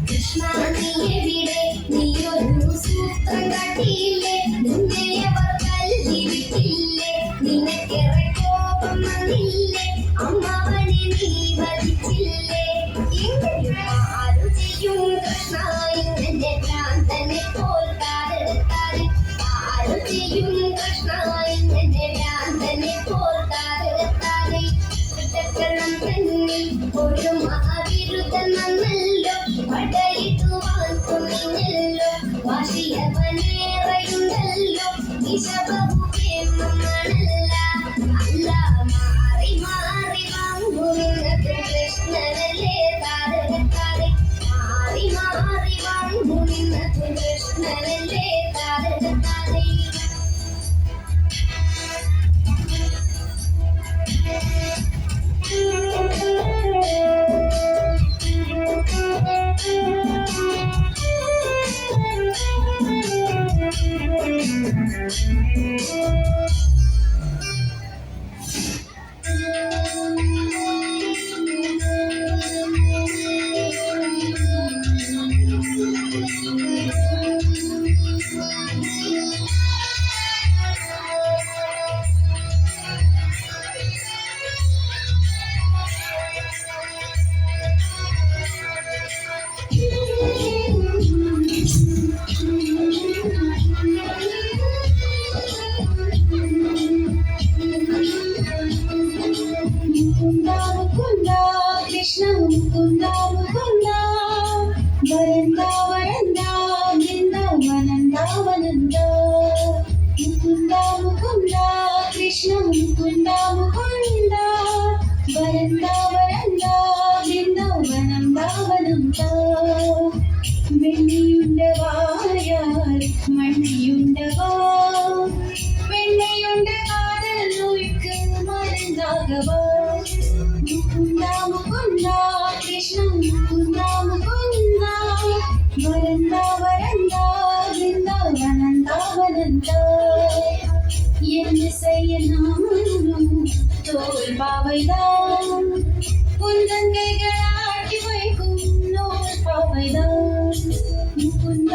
കൃഷ്ണ നീ എവിടെ നീയൊരു സൂത്രം കാട്ടിയില്ലേ നിന്നെയവർ കല്ലിവിട്ടില്ലേ നിനക്കേറെ കോപം വന്നില്ലേ അമ്മാവനെ നീ വധിച്ചില്ലേ എങ്കിലും ആരു ചെയ്യും കൃഷ്ണ ഇന്നെ ഭ്രാന്തനെ തോൽക്കാതെടുത്താൽ ആരു ചെയ്യും കൃഷ്ണ ഇന്നെ ഭ്രാന്തനെ തോൽക്കാതെടുത്താൽ കുറ്റക്കണം തന്നിൽ ഒരു മഹാവിരുദ്ധൻ വന്നല്ലോ പടയിട്ടുവാൻ തുണിഞ്ഞല്ലോ വാശിയവനേറെയുണ്ടല്ലോ വിഷബഹുപ്രേമമണല്ല അല്ല മാറി മാറി വാങ്ങുന്നത് കൃഷ്ണനല്ലേ താരകത്താരെ മാറി മാറി വാങ്ങുന്നത് കൃഷ്ണനല്ലേ താരകത്താരെ കൃഷ്ണ മുകുന്ദ മുകുന്ദ വരന്ദ വരന്ദ വൃന്ദാവനന്ദ വനന്ദ മുകുന്ദ മുകുന്ദ കൃഷ്ണ മുകുന്ദ മുകുന്ദ വരന്ദ വരന്ദ വൃന്ദാവനന്ദ വനന്ദ വെണ്ണിയുണ്ടവായാൽ മണ്ണിയുണ്ടവാ വെണ്ണയുണ്ട് കാതൽ നൊഴുക്ക് മരുന്നാകവാ മുകുന്ദ മുകുന്ദ കൃഷ്ണ മുകുന്ദ മുകുന്ദ വരന്ദ വരന്ദ വൃന്ദാവനന്ദ വനന്ദ என்ன செய்யணும் தோல் பாவைதான் உந்தன் கைகள் ஆட்டி வைக்கும் நூல் பாவைதான் முகுந்த